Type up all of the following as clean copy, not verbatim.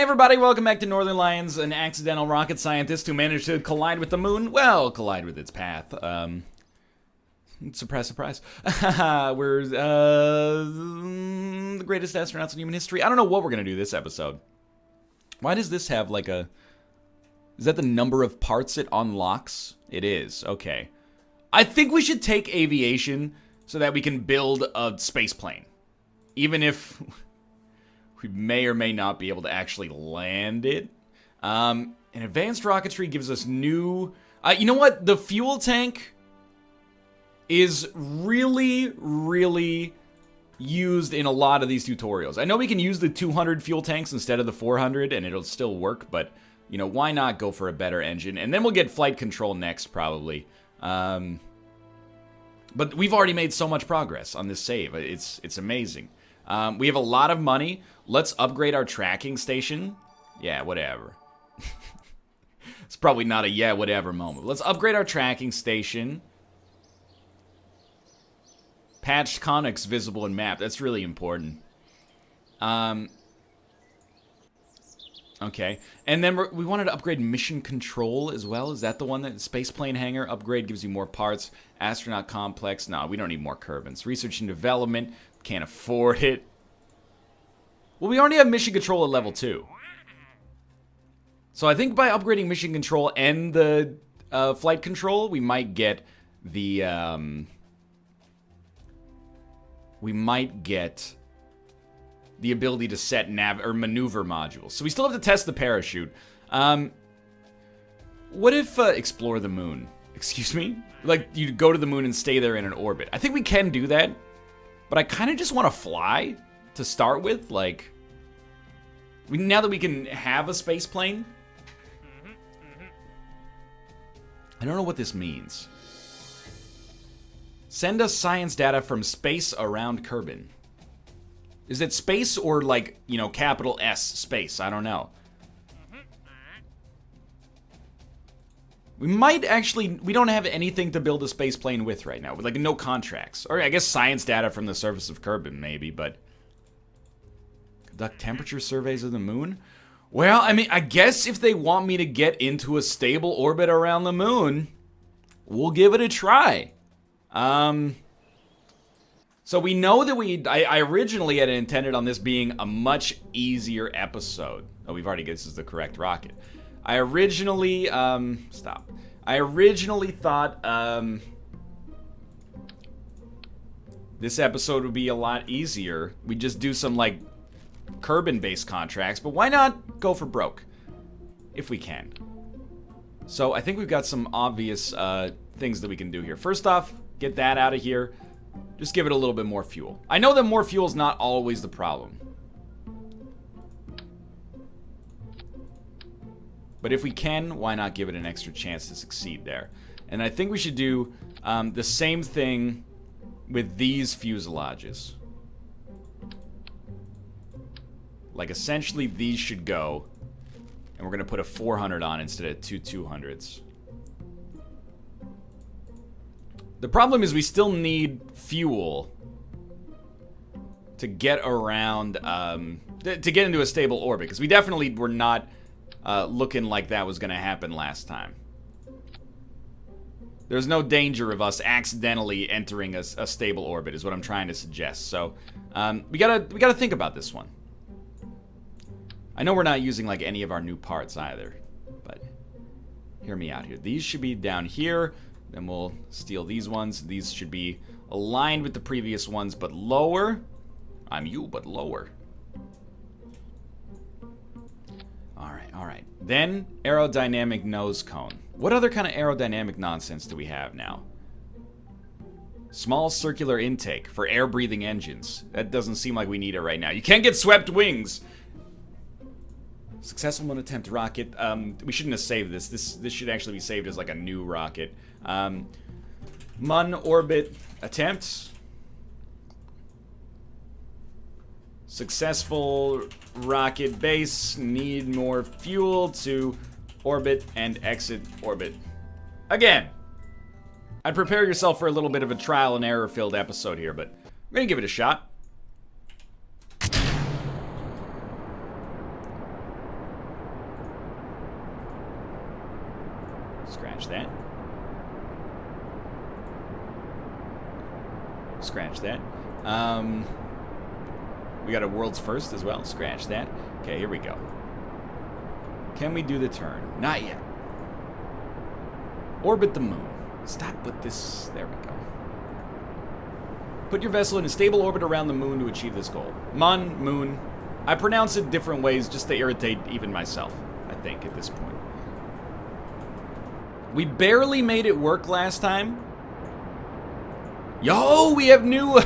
everybody, welcome back to Northernlion, an accidental rocket scientist who managed to collide with the moon. Well, collide with its path. Surprise, surprise. We're the greatest astronauts in human history. I don't know what we're going to do this episode. Why does this have like a... Is that the number of parts it unlocks? It is, okay. I think we should take aviation so that we can build a space plane. Even if... we may or may not be able to actually land it. And advanced rocketry gives us new... you know what? The fuel tank is really, really used in a lot of these tutorials. I know we can use the 200 fuel tanks instead of the 400, and it'll still work, but, you know, why not go for a better engine? And then we'll get flight control next, probably. But we've already made so much progress on this save. It's amazing. We have a lot of money. Let's upgrade our tracking station. Yeah, whatever. It's probably not a yeah, whatever moment. Let's upgrade our tracking station. Patched conics visible in map. That's really important. Okay. And then we wanted to upgrade mission control as well. Is that the one that spaceplane hangar upgrade gives you more parts? Astronaut complex. No, we don't need more Kerbals. Research and development. Can't afford it. Well, we already have mission control at level 2. So I think by upgrading mission control and the flight control, we might get the ability to set or maneuver modules. So we still have to test the parachute. What if explore the moon? Excuse me? Like you go to the moon and stay there in an orbit. I think we can do that. But I kind of just want to fly to start with. Like, now that we can have a space plane. I don't know what this means. Send us science data from space around Kerbin. Is it space or like, you know, capital S space? I don't know. We might actually... We don't have anything to build a space plane with right now. Like, no contracts. Or I guess science data from the surface of Kerbin, maybe, but... Conduct temperature surveys of the moon? Well, I mean, I guess if they want me to get into a stable orbit around the moon, we'll give it a try. So we know that I originally had intended on this being a much easier episode. Oh, we've already... This is the correct rocket. I originally, stop. I originally thought, this episode would be a lot easier. We'd just do some, like, Kerbin-based contracts, but why not go for broke? If we can. So, I think we've got some obvious, things that we can do here. First off, get that out of here. Just give it a little bit more fuel. I know that more fuel is not always the problem. But if we can, why not give it an extra chance to succeed there? And I think we should do the same thing with these fuselages. Like, essentially, these should go. And we're going to put a 400 on instead of two 200s. The problem is we still need fuel to get around, to get into a stable orbit. Because we definitely were not... looking like that was going to happen last time. There's no danger of us accidentally entering a stable orbit, is what I'm trying to suggest. So, we gotta think about this one. I know we're not using like any of our new parts either, but hear me out here. These should be down here. Then we'll steal these ones. These should be aligned with the previous ones, but lower. I'm you, but lower. Alright. Then, aerodynamic nose cone. What other kind of aerodynamic nonsense do we have now? Small circular intake for air-breathing engines. That doesn't seem like we need it right now. You can't get swept wings! Successful moon attempt rocket. We shouldn't have saved this. This should actually be saved as like a new rocket. Mun orbit attempts. Successful rocket base. Need more fuel to orbit and exit orbit. Again, I'd prepare yourself for a little bit of a trial and error filled episode here, but I'm gonna give it a shot. Scratch that. Scratch that. We got a world's first as well. Scratch that. Okay, here we go. Can we do the turn? Not yet. Orbit the moon. Stop with this. There we go. Put your vessel in a stable orbit around the moon to achieve this goal. Moon. I pronounce it different ways just to irritate even myself, I think, at this point. We barely made it work last time. Yo, we have new...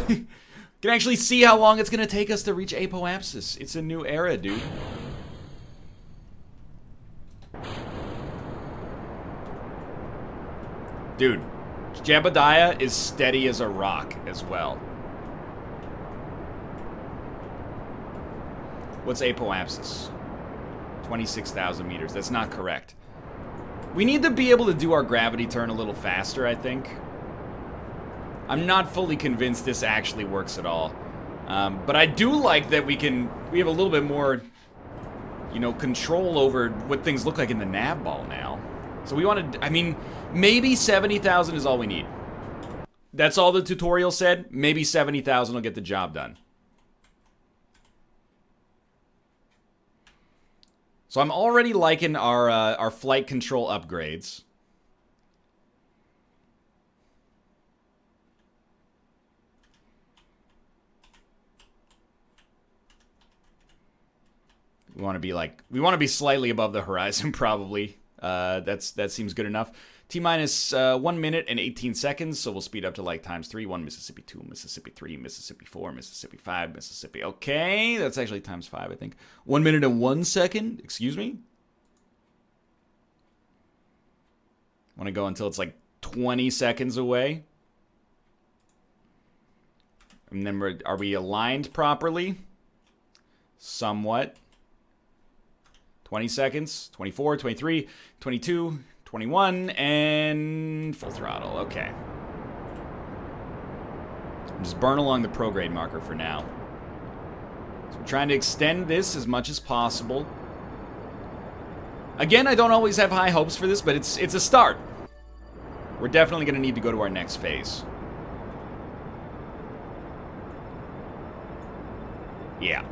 can actually see how long it's going to take us to reach apoapsis. It's a new era, dude. Dude, Jebediah is steady as a rock as well. What's apoapsis? 26,000 meters. That's not correct. We need to be able to do our gravity turn a little faster, I think. I'm not fully convinced this actually works at all. But I do like that we have a little bit more, you know, control over what things look like in the nav ball now. So we want to, I mean, maybe 70,000 is all we need. That's all the tutorial said. Maybe 70,000 will get the job done. So I'm already liking our flight control upgrades. We want to be slightly above the horizon, probably. That seems good enough. T-minus 1 minute and 18 seconds, so we'll speed up to like times 3. 1 Mississippi, 2 Mississippi, 3 Mississippi, 4 Mississippi, 5 Mississippi. Okay, that's actually times 5, I think. 1 minute and 1 second. Excuse me. Want to go until it's like 20 seconds away. And then are we aligned properly? Somewhat. 20 seconds, 24, 23, 22, 21, and full throttle. Okay. Just burn along the prograde marker for now. So we're trying to extend this as much as possible. Again, I don't always have high hopes for this, but it's a start. We're definitely going to need to go to our next phase. Yeah.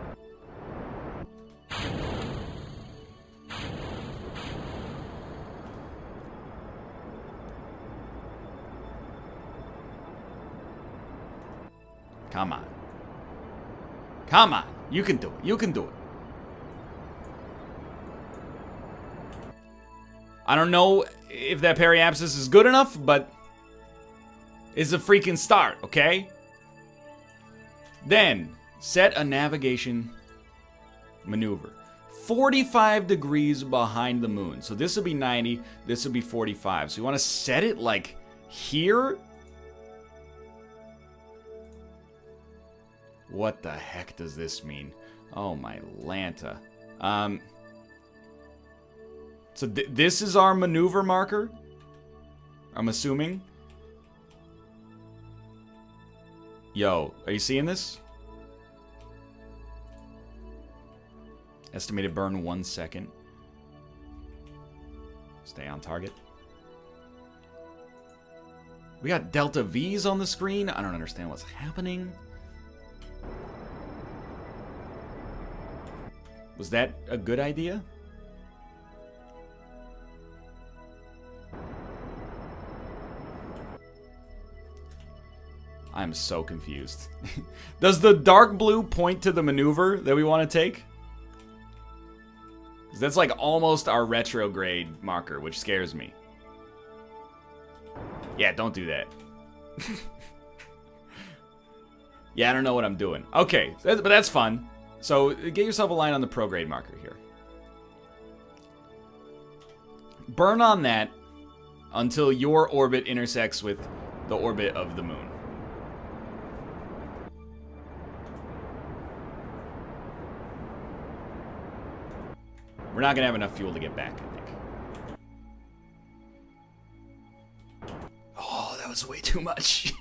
Come on. Come on. You can do it. You can do it. I don't know if that periapsis is good enough, but it's a freaking start, okay? Then, set a navigation maneuver. 45 degrees behind the moon. So this will be 90, this will be 45. So you want to set it like here? What the heck does this mean? Oh my Lanta. So this is our maneuver marker? I'm assuming. Yo, are you seeing this? Estimated burn 1 second. Stay on target. We got Delta V's on the screen. I don't understand what's happening. Was that a good idea? I'm so confused. Does the dark blue point to the maneuver that we want to take? 'Cause that's like almost our retrograde marker, which scares me. Yeah, don't do that. Yeah, I don't know what I'm doing. Okay, but that's fun. So get yourself a line on the prograde marker here. Burn on that until your orbit intersects with the orbit of the moon. We're not going to have enough fuel to get back, I think. Oh, that was way too much.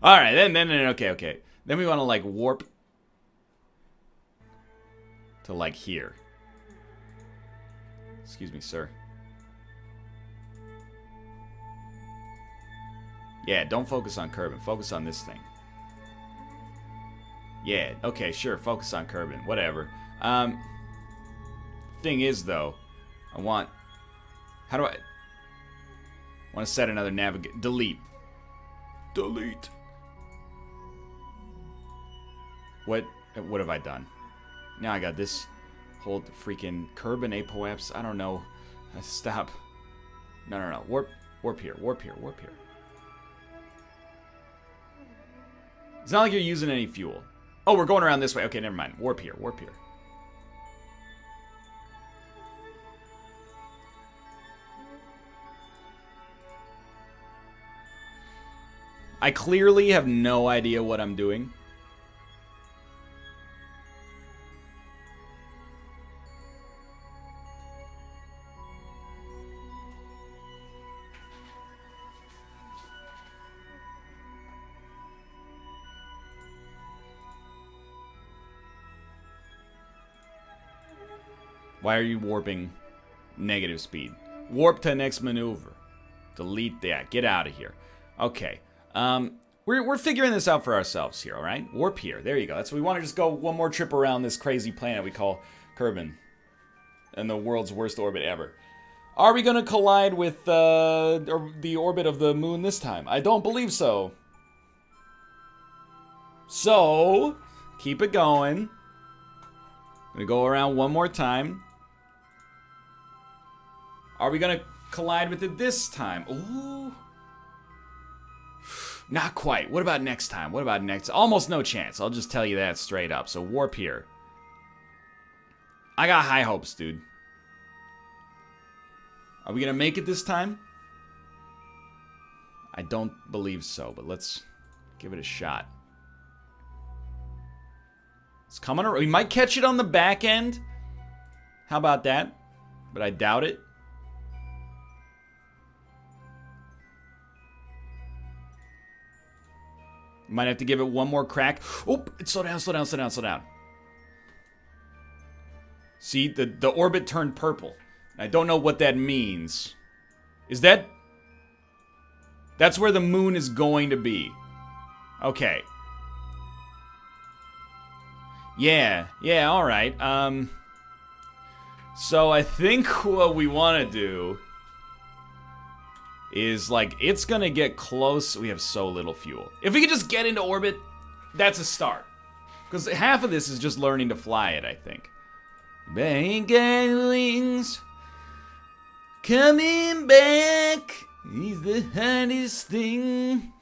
All right, then, okay. Then we want to, like, warp to, like, here. Excuse me, sir. Yeah, don't focus on Kerbin. Focus on this thing. Yeah, okay, sure. Focus on Kerbin. Whatever. Thing is, though, I want... How do I... want to set another navigate... Delete. Delete. What have I done? Now I got this whole freaking Kerbin apoaps. I don't know. Stop. No. Warp here. Warp here. Warp here. It's not like you're using any fuel. Oh, we're going around this way. Okay, never mind. Warp here. Warp here. I clearly have no idea what I'm doing. Why are you warping negative speed? Warp to next maneuver. Delete that. Get out of here. Okay. We're figuring this out for ourselves here, all right? Warp here. There you go. That's what we want to just go one more trip around this crazy planet we call Kerbin. And the world's worst orbit ever. Are we going to collide with the orbit of the moon this time? I don't believe so. So, keep it going. I'm going to go around one more time. Are we going to collide with it this time? Ooh. Not quite. What about next time? What about next? Almost no chance. I'll just tell you that straight up. So warp here. I got high hopes, dude. Are we going to make it this time? I don't believe so, but let's give it a shot. It's coming around. We might catch it on the back end. How about that? But I doubt it. Might have to give it one more crack. Oh, slow down, slow down, slow down, slow down. See, the orbit turned purple. I don't know what that means. Is that... That's where the moon is going to be. Okay. Yeah, alright. So I think what we want to do is, like, it's gonna get close. We have so little fuel. If we could just get into orbit, that's a start. Because half of this is just learning to fly it, I think. Bank wings coming back is the hardest thing.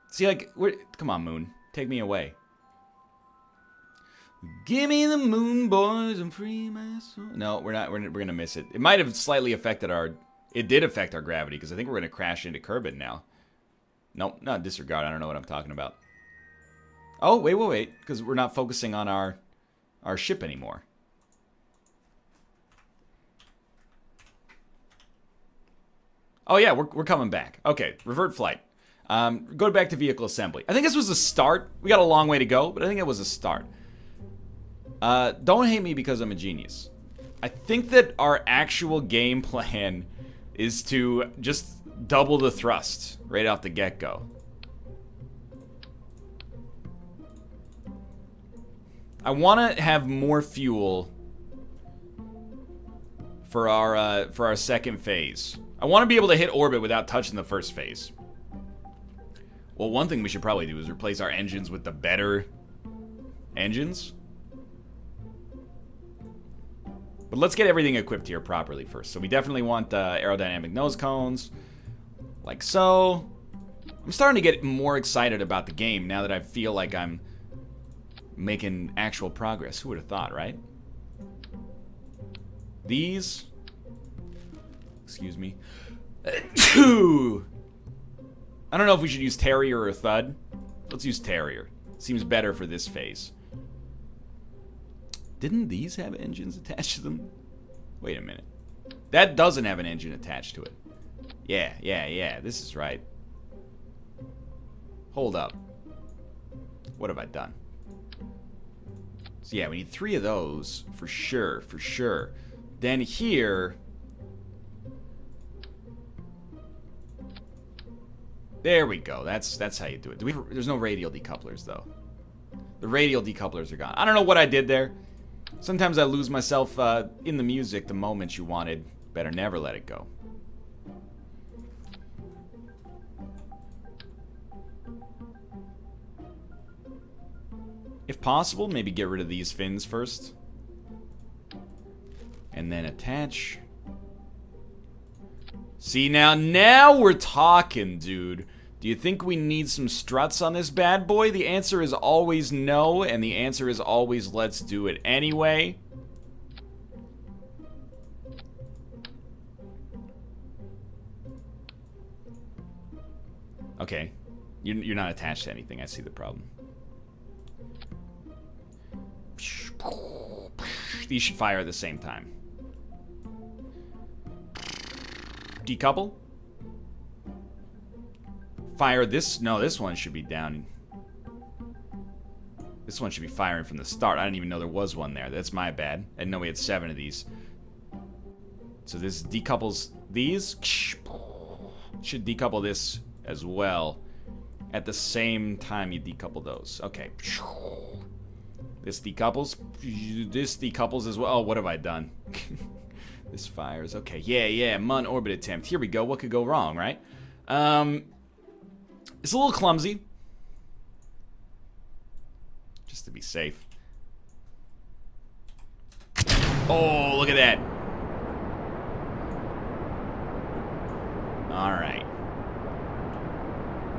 See, like, come on, moon. Take me away. Give me the moon, boys, and free my soul. No, we're not. We're gonna miss it. It might have slightly affected our... It did affect our gravity, because I think we're going to crash into Kerbin now. Nope, not disregard. I don't know what I'm talking about. Oh, wait. Because we're not focusing on our ship anymore. Oh, yeah, we're coming back. Okay, revert flight. Go back to vehicle assembly. I think this was a start. We got a long way to go, but I think it was a start. Don't hate me because I'm a genius. I think that our actual game plan is to just double the thrust right off the get-go. I want to have more fuel for our second phase. I want to be able to hit orbit without touching the first phase. Well, one thing we should probably do is replace our engines with the better engines. But let's get everything equipped here properly first. So we definitely want aerodynamic nose cones, like so. I'm starting to get more excited about the game now that I feel like I'm making actual progress. Who would have thought, right? These. Excuse me. I don't know if we should use Terrier or Thud. Let's use Terrier. Seems better for this phase. Didn't these have engines attached to them? Wait a minute. That doesn't have an engine attached to it. Yeah. This is right. Hold up. What have I done? So yeah, we need 3 of those for sure. Then here... There we go. That's how you do it. There's no radial decouplers, though. The radial decouplers are gone. I don't know what I did there. Sometimes I lose myself in the music the moment you wanted. Better never let it go. If possible, maybe get rid of these fins first. And then attach. See, now we're talking, dude. Do you think we need some struts on this bad boy? The answer is always no, and the answer is always let's do it anyway. Okay. You're not attached to anything. I see the problem. These should fire at the same time. Decouple. Fire this. No, this one should be down. This one should be firing from the start. I didn't even know there was one there. That's my bad. I didn't know we had 7 of these. So this decouples these. Should decouple this as well. At the same time you decouple those. Okay. This decouples. This decouples as well. Oh, what have I done? This fires. Okay, yeah. Mun orbit attempt. Here we go. What could go wrong, right? It's a little clumsy. Just to be safe. Oh, look at that. Alright.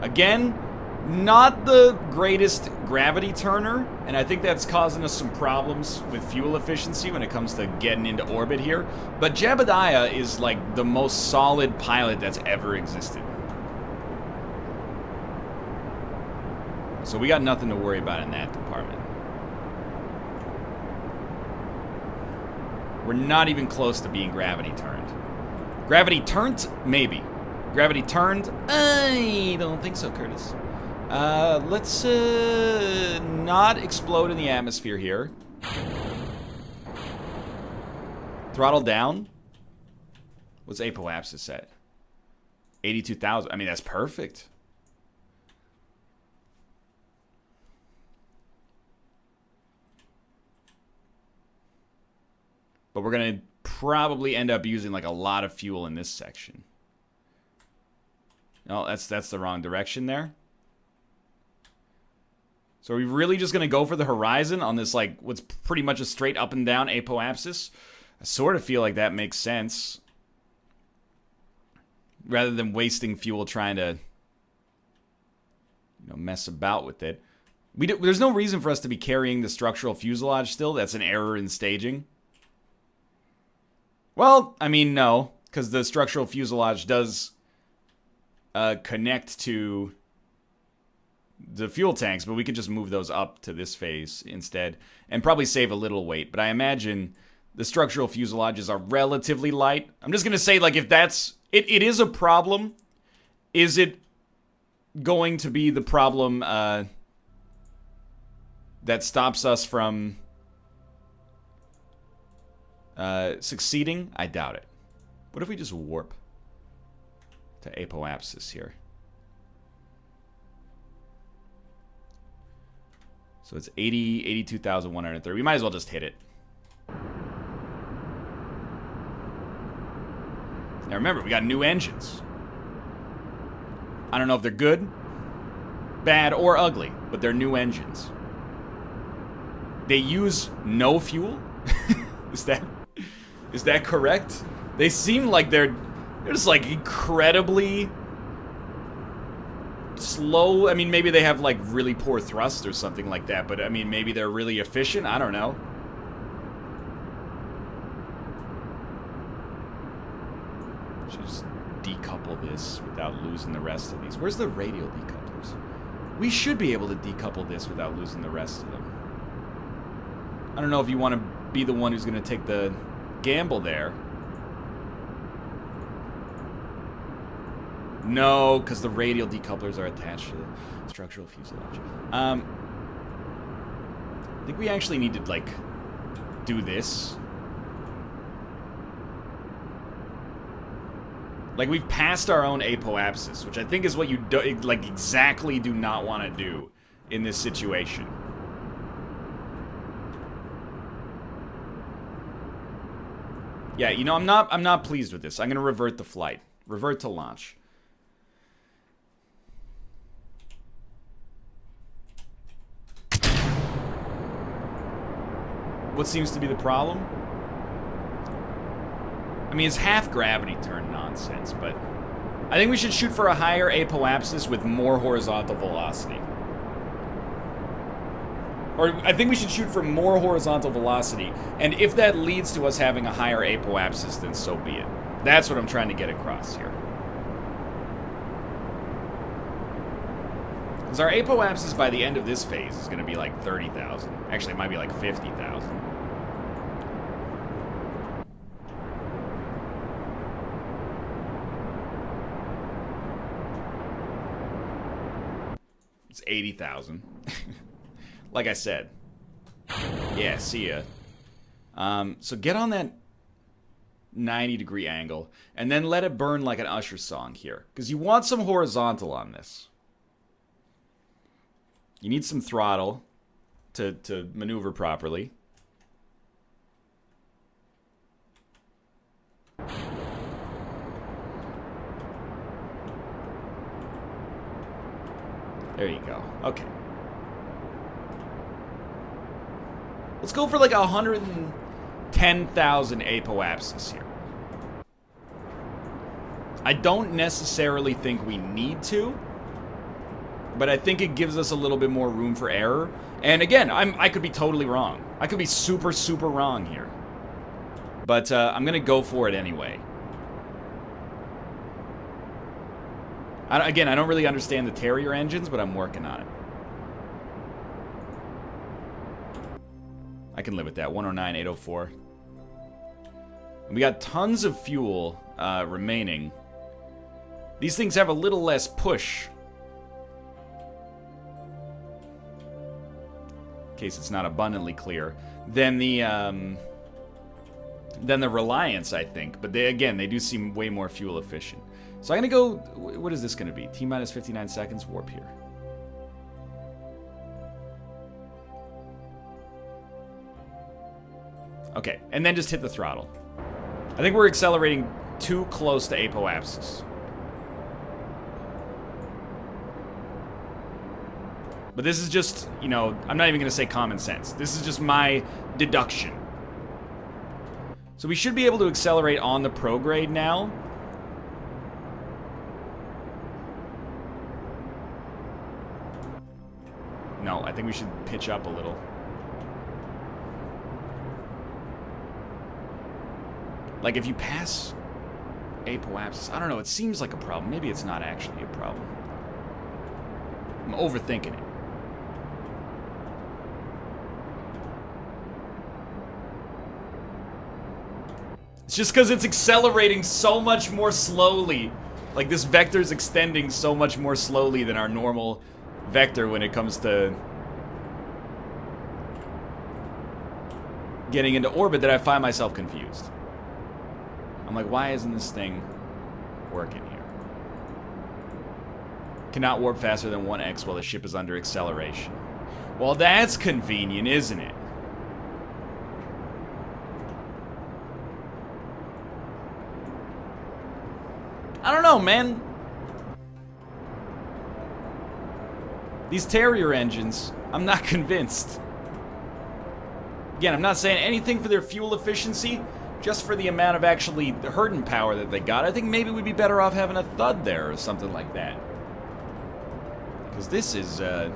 Again, not the greatest gravity turner, and I think that's causing us some problems with fuel efficiency when it comes to getting into orbit here. But Jebediah is like the most solid pilot that's ever existed. So we got nothing to worry about in that department. We're not even close to being gravity turned. Gravity turned? Maybe. Gravity turned? I don't think so, Curtis. Let's not explode in the atmosphere here. Throttle down. What's apoapsis at? 82,000. I mean, that's perfect. But we're gonna probably end up using like a lot of fuel in this section. No, that's the wrong direction there. So are we really just gonna go for the horizon on this like what's pretty much a straight up and down apoapsis? I sort of feel like that makes sense. Rather than wasting fuel trying to, you know, mess about with it. There's no reason for us to be carrying the structural fuselage still. That's an error in staging. Well, I mean, no, because the structural fuselage does connect to the fuel tanks, but we could just move those up to this phase instead and probably save a little weight. But I imagine the structural fuselages are relatively light. I'm just going to say, like, if that's... It is a problem. Is it going to be the problem that stops us from succeeding? I doubt it. What if we just warp to apoapsis here? So it's 82,130. We might as well just hit it. Now remember, we got new engines. I don't know if they're good, bad, or ugly, but they're new engines. They use no fuel? Is that correct? They seem like they're just like incredibly slow. I mean, maybe they have like really poor thrust or something like that, but I mean, maybe they're really efficient. I don't know. Should just decouple this without losing the rest of these. Where's the radial decouplers? We should be able to decouple this without losing the rest of them. I don't know if you want to be the one who's going to take the gamble there. No, because the radial decouplers are attached to the structural fuselage. I think we actually need to, like, do this. Like, we've passed our own apoapsis, which I think is what you do, like, exactly do not want to do in this situation. Yeah, you know, I'm not pleased with this. I'm gonna revert the flight. Revert to launch. What seems to be the problem? I mean, it's half gravity turn nonsense, but I think we should shoot for a higher apoapsis with more horizontal velocity. Or I think we should shoot for more horizontal velocity, and if that leads to us having a higher apoapsis, then so be it. That's what I'm trying to get across here. Because our apoapsis by the end of this phase is going to be like 30,000. Actually, it might be like 50,000. It's 80,000. Like I said. Yeah, see ya. So get on that 90-degree angle, and then let it burn like an Usher song here. Because you want some horizontal on this. You need some throttle to maneuver properly. There you go. Okay. Let's go for like 110,000 apoapsis here. I don't necessarily think we need to, but I think it gives us a little bit more room for error. And again, I could be totally wrong. I could be super, super wrong here. But I'm going to go for it anyway. Again, I don't really understand the Terrier engines, but I'm working on it. I can live with that. 109, 804. And we got tons of fuel remaining. These things have a little less push. In case it's not abundantly clear. Than the Reliance, I think. But they do seem way more fuel efficient. So I'm going to go... What is this going to be? T-minus 59 seconds, warp here. Okay, and then just hit the throttle. I think we're accelerating too close to apoapsis. But this is just, you know, I'm not even going to say common sense. This is just my deduction. So we should be able to accelerate on the prograde now. No, I think we should pitch up a little. Like, if you pass apoapsis, I don't know, it seems like a problem. Maybe it's not actually a problem. I'm overthinking it. It's just because it's accelerating so much more slowly. Like, this vector's extending so much more slowly than our normal vector when it comes to getting into orbit that I find myself confused. I'm like, why isn't this thing working here? Cannot warp faster than 1x while the ship is under acceleration. Well, that's convenient, isn't it? I don't know, man. These Terrier engines, I'm not convinced. Again, I'm not saying anything for their fuel efficiency, just for the amount of actually hurting power that they got. I think maybe we'd be better off having a thud there or something like that. Because this is, this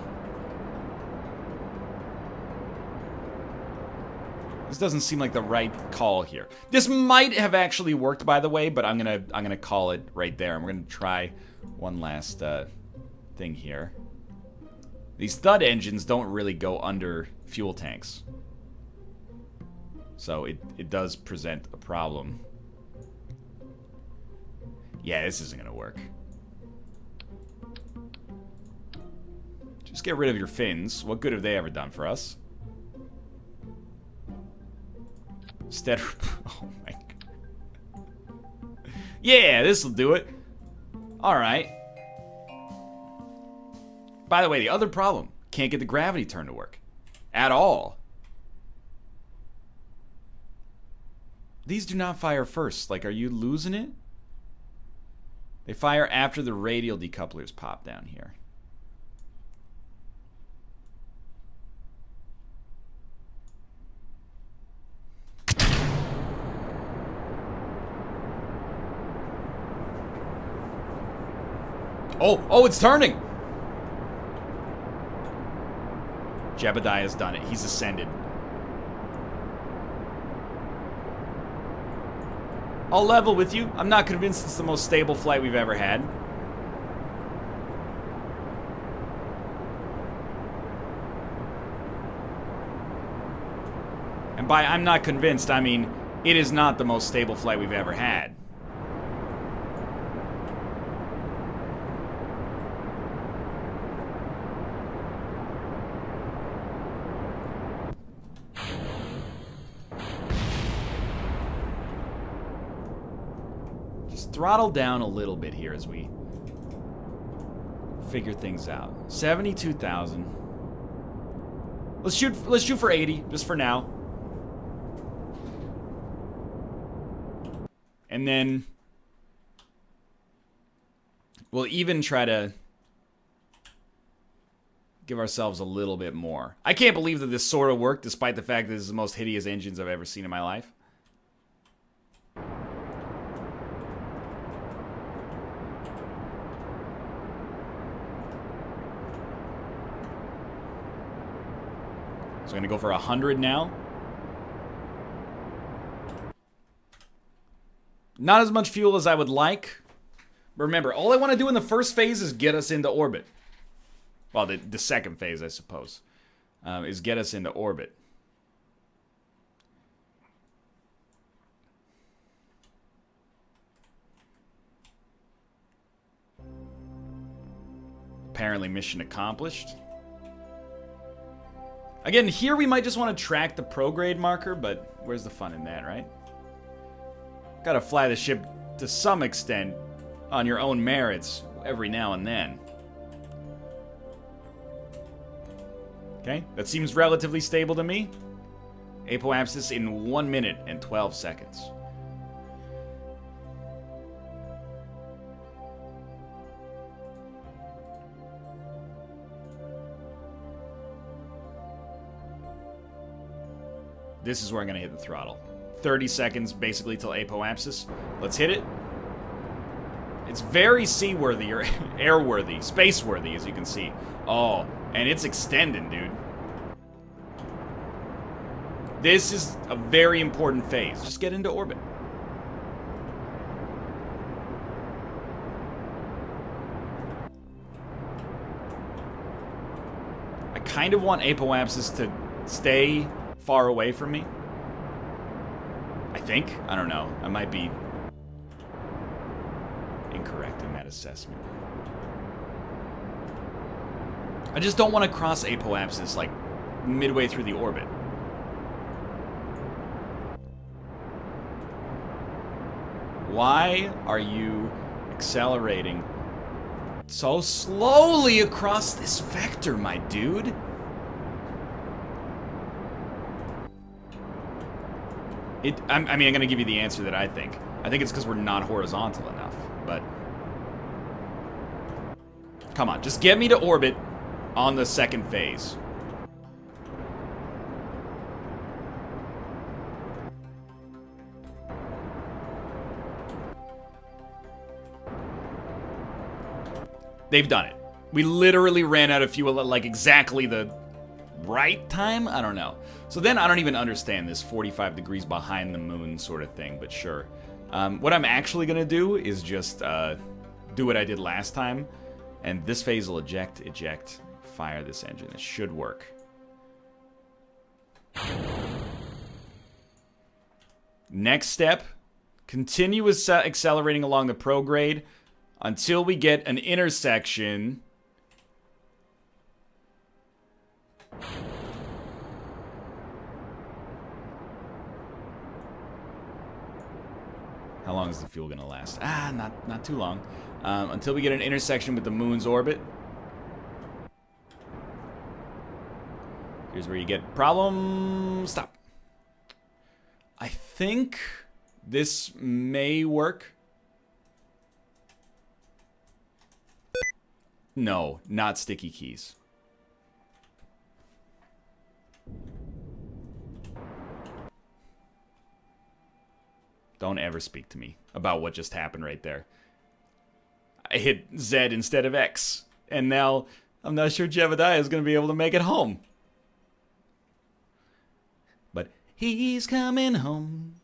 doesn't seem like the right call here. This might have actually worked, by the way, but I'm gonna call it right there. And we're gonna try one last thing here. These thud engines don't really go under fuel tanks. So it does present a problem. Yeah, this isn't gonna work. Just get rid of your fins. What good have they ever done for us? Instead, oh my God. Yeah, this'll do it. Alright. By the way, the other problem. Can't get the gravity turn to work. At all. These do not fire first. Like, are you losing it? They fire after the radial decouplers pop down here. Oh, it's turning! Jebediah's done it. He's ascended. I'll level with you. I'm not convinced it's the most stable flight we've ever had. And by I'm not convinced, I mean it is not the most stable flight we've ever had. Throttle down a little bit here as we figure things out. 72,000. Let's shoot for 80 just for now. And then we'll even try to give ourselves a little bit more. I can't believe that this sort of worked despite the fact that this is the most hideous engines I've ever seen in my life. So I'm going to go for 100 now. Not as much fuel as I would like. But remember, all I want to do in the first phase is get us into orbit. Well, the second phase, I suppose, is get us into orbit. Apparently mission accomplished. Again, here we might just want to track the prograde marker, but where's the fun in that, right? Gotta fly the ship to some extent on your own merits every now and then. Okay, that seems relatively stable to me. Apoapsis in 1 minute and 12 seconds. This is where I'm going to hit the throttle. 30 seconds, basically, till apoapsis. Let's hit it. It's very seaworthy, or airworthy, spaceworthy, as you can see. Oh, and it's extending, dude. This is a very important phase. Just get into orbit. I kind of want apoapsis to stay far away from me. I think. I don't know. I might be incorrect in that assessment. I just don't want to cross apoapsis like midway through the orbit. Why are you accelerating so slowly across this vector, my dude? I mean, I'm going to give you the answer that I think. I think it's because we're not horizontal enough, but... Come on, just get me to orbit on the second phase. They've done it. We literally ran out of fuel at like exactly the right time? I don't know. So then I don't even understand this 45 degrees behind the moon sort of thing, but sure. What I'm actually going to do is just do what I did last time, and this phase will eject, fire this engine. It should work. Next step, continue accelerating along the prograde until we get an intersection. How long is the fuel gonna last? Not too long. Until we get an intersection with the moon's orbit. Here's where you get problem. Stop. I think this may work. No, not sticky keys. Don't ever speak to me about what just happened right there. I hit Z instead of X. And now I'm not sure Jebediah is going to be able to make it home. But he's coming home.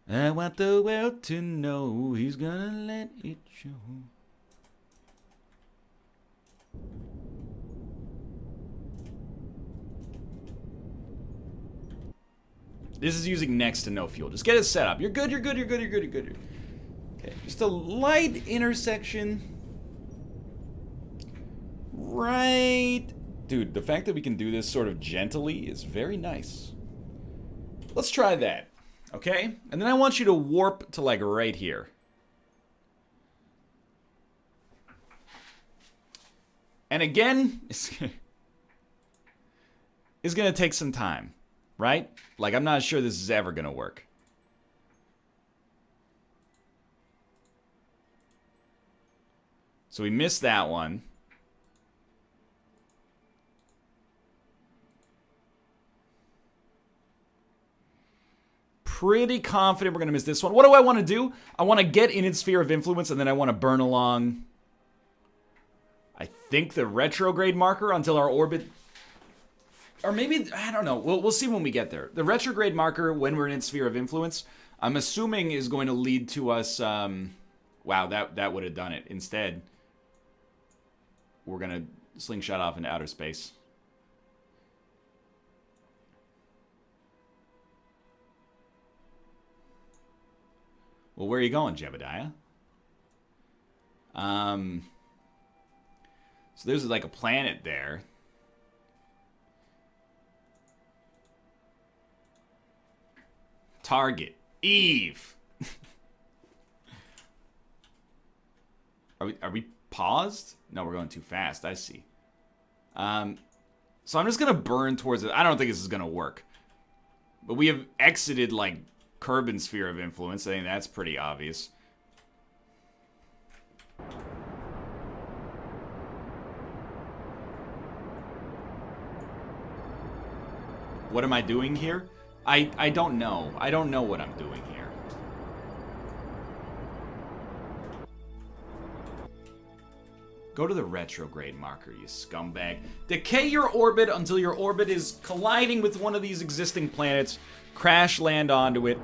I want the world to know he's going to let it show. This is using next to no fuel. Just get it set up. You're good, you're good, you're good, you're good, you're good. Okay, just a light intersection. Right. Dude, the fact that we can do this sort of gently is very nice. Let's try that, okay? And then I want you to warp to like right here. And again, it's gonna take some time. Right? Like, I'm not sure this is ever gonna work. So we missed that one. Pretty confident we're gonna miss this one. What do I want to do? I want to get in its sphere of influence, and then I want to burn along, I think, the retrograde marker until our orbit... Or maybe, I don't know. We'll see when we get there. The retrograde marker, when we're in its sphere of influence, I'm assuming is going to lead to us... wow, that would have done it. Instead, we're going to slingshot off into outer space. Well, where are you going, Jebediah? So there's like a planet there. Target. Eve. Are we paused? No, we're going too fast. I see. So I'm just going to burn towards it. I don't think this is going to work. But we have exited, like, Kerbin's sphere of influence. I think that's pretty obvious. What am I doing here? I don't know. I don't know what I'm doing here. Go to the retrograde marker, you scumbag. Decay your orbit until your orbit is colliding with one of these existing planets. Crash land onto it.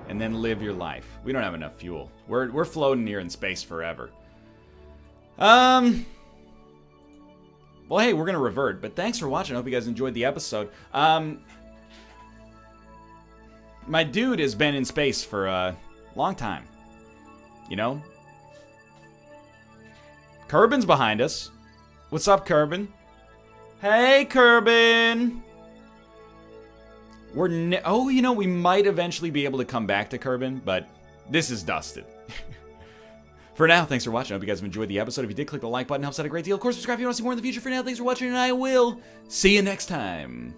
And then live your life. We don't have enough fuel. We're floating here in space forever. Well, hey, we're going to revert, but thanks for watching. I hope you guys enjoyed the episode. My dude has been in space for a long time. You know? Kerbin's behind us. What's up, Kerbin? Hey, Kerbin! Oh, you know, we might eventually be able to come back to Kerbin, but this is dusted. For now, thanks for watching. I hope you guys have enjoyed the episode. If you did, click the like button. Helps out a great deal. Of course, subscribe if you want to see more in the future. For now, thanks for watching, and I will see you next time.